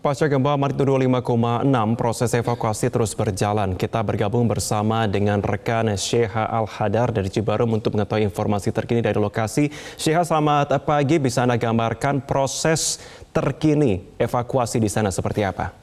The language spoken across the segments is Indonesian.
Pasca gempa magnitudo 5,6, proses evakuasi terus berjalan. Kita bergabung bersama dengan rekan Sheha Al-Hadar dari Cibarum untuk mengetahui informasi terkini dari lokasi. Sheha, selamat pagi. Bisa Anda gambarkan proses terkini evakuasi di sana seperti apa?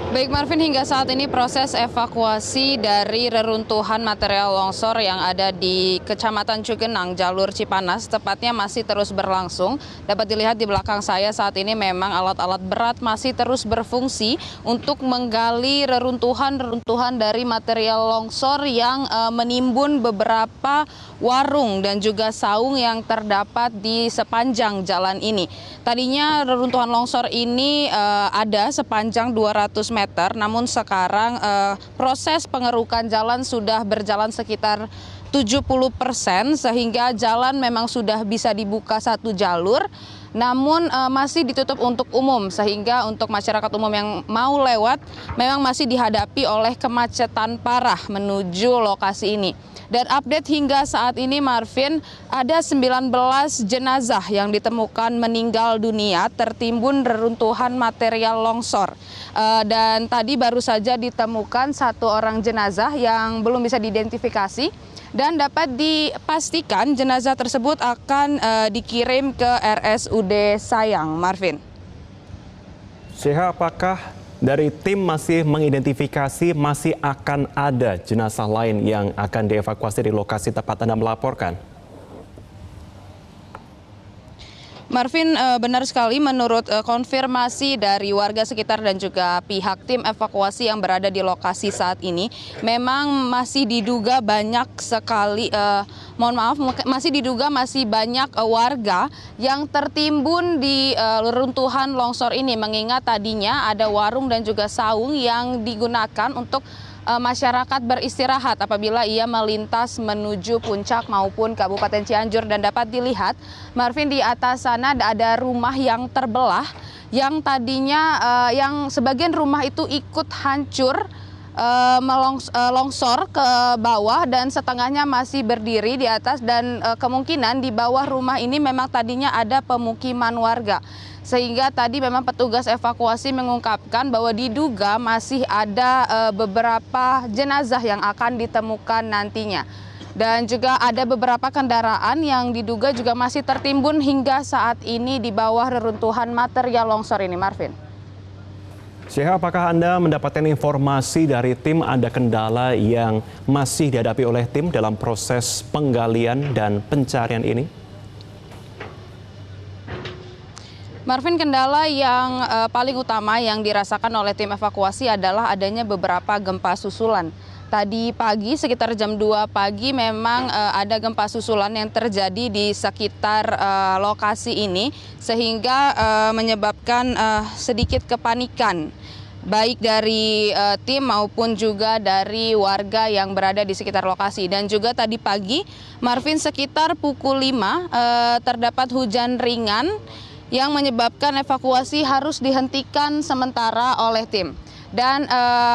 Baik Marvin, hingga saat ini proses evakuasi dari reruntuhan material longsor yang ada di Kecamatan Cugenang, jalur Cipanas, tepatnya masih terus berlangsung. Dapat dilihat di belakang saya saat ini memang alat-alat berat masih terus berfungsi untuk menggali reruntuhan dari material longsor yang menimbun beberapa warung dan juga saung yang terdapat di sepanjang jalan ini. Tadinya reruntuhan longsor ini ada sepanjang 200 meter, namun sekarang proses pengerukan jalan sudah berjalan sekitar 70%, sehingga jalan memang sudah bisa dibuka satu jalur, namun masih ditutup untuk umum, sehingga untuk masyarakat umum yang mau lewat memang masih dihadapi oleh kemacetan parah menuju lokasi ini. Dan update hingga saat ini Marvin, ada 19 jenazah yang ditemukan meninggal dunia tertimbun reruntuhan material longsor. Dan tadi baru saja ditemukan satu orang jenazah yang belum bisa diidentifikasi. Dan dapat dipastikan jenazah tersebut akan dikirim ke RSUD Sayang, Marvin. Sheha, apakah dari tim masih mengidentifikasi masih akan ada jenazah lain yang akan dievakuasi di lokasi tempat Anda melaporkan? Marvin, benar sekali, menurut konfirmasi dari warga sekitar dan juga pihak tim evakuasi yang berada di lokasi saat ini, memang masih diduga banyak sekali, masih diduga masih banyak warga yang tertimbun di reruntuhan longsor ini, mengingat tadinya ada warung dan juga saung yang digunakan untuk masyarakat beristirahat apabila ia melintas menuju puncak maupun Kabupaten Cianjur. Dan dapat dilihat Marvin, di atas sana ada rumah yang terbelah, yang tadinya yang sebagian rumah itu ikut hancur, longsor ke bawah dan setengahnya masih berdiri di atas, dan kemungkinan di bawah rumah ini memang tadinya ada pemukiman warga. Sehingga tadi memang petugas evakuasi mengungkapkan bahwa diduga masih ada beberapa jenazah yang akan ditemukan nantinya. Dan juga ada beberapa kendaraan yang diduga juga masih tertimbun hingga saat ini di bawah reruntuhan material longsor ini, Marvin. Sheha, apakah Anda mendapatkan informasi dari tim ada kendala yang masih dihadapi oleh tim dalam proses penggalian dan pencarian ini? Marvin, kendala yang paling utama yang dirasakan oleh tim evakuasi adalah adanya beberapa gempa susulan. Tadi pagi sekitar jam 2 pagi memang ada gempa susulan yang terjadi di sekitar lokasi ini, sehingga menyebabkan sedikit kepanikan baik dari tim maupun juga dari warga yang berada di sekitar lokasi. Dan juga tadi pagi Marvin, sekitar pukul 5 terdapat hujan ringan yang menyebabkan evakuasi harus dihentikan sementara oleh tim. Dan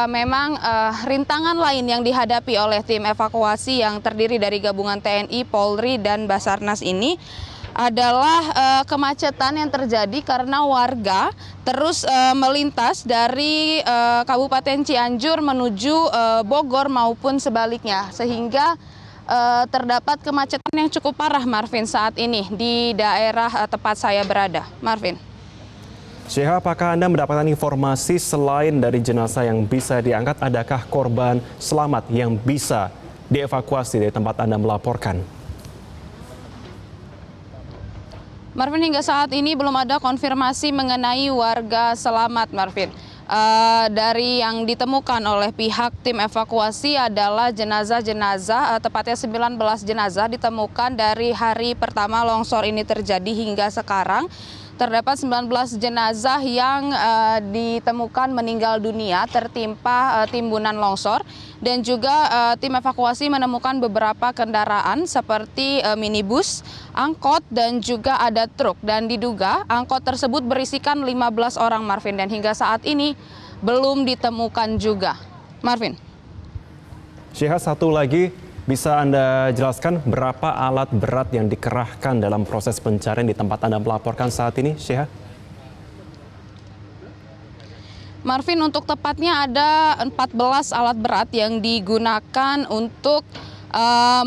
memang rintangan lain yang dihadapi oleh tim evakuasi yang terdiri dari gabungan TNI, Polri, dan Basarnas ini adalah kemacetan yang terjadi karena warga terus melintas dari Kabupaten Cianjur menuju Bogor maupun sebaliknya, sehingga terdapat kemacetan yang cukup parah, Marvin, saat ini di daerah tempat saya berada, Marvin. Sheha, apakah Anda mendapatkan informasi selain dari jenazah yang bisa diangkat, adakah korban selamat yang bisa dievakuasi dari tempat Anda melaporkan? Marvin, hingga saat ini belum ada konfirmasi mengenai warga selamat, Marvin. Dari yang ditemukan oleh pihak tim evakuasi adalah jenazah-jenazah, tepatnya 19 jenazah ditemukan dari hari pertama longsor ini terjadi hingga sekarang. Terdapat 19 jenazah yang ditemukan meninggal dunia tertimpa timbunan longsor, dan juga tim evakuasi menemukan beberapa kendaraan seperti minibus, angkot, dan juga ada truk. Dan diduga angkot tersebut berisikan 15 orang, Marvin, dan hingga saat ini belum ditemukan juga, Marvin. Sheha, satu lagi, bisa Anda jelaskan berapa alat berat yang dikerahkan dalam proses pencarian di tempat Anda melaporkan saat ini, Sheha? Marvin, untuk tepatnya ada 14 alat berat yang digunakan untuk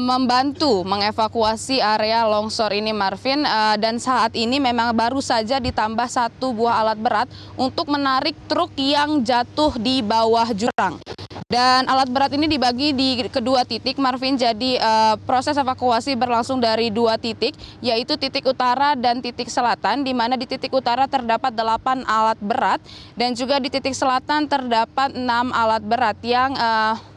membantu mengevakuasi area longsor ini, Marvin. Dan saat ini memang baru saja ditambah 1 buah alat berat untuk menarik truk yang jatuh di bawah jurang. Dan alat berat ini dibagi di kedua titik, Marvin. Jadi proses evakuasi berlangsung dari 2 titik, yaitu titik utara dan titik selatan, di mana di titik utara terdapat 8 alat berat dan juga di titik selatan terdapat 6 alat berat yang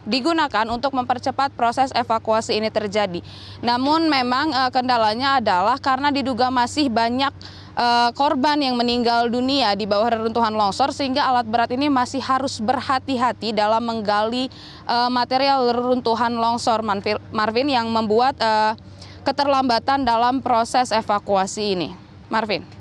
digunakan untuk mempercepat proses evakuasi ini terjadi. Namun memang kendalanya adalah karena diduga masih banyak korban yang meninggal dunia di bawah reruntuhan longsor, sehingga alat berat ini masih harus berhati-hati dalam menggali material reruntuhan longsor, Marvin, yang membuat keterlambatan dalam proses evakuasi ini. Marvin.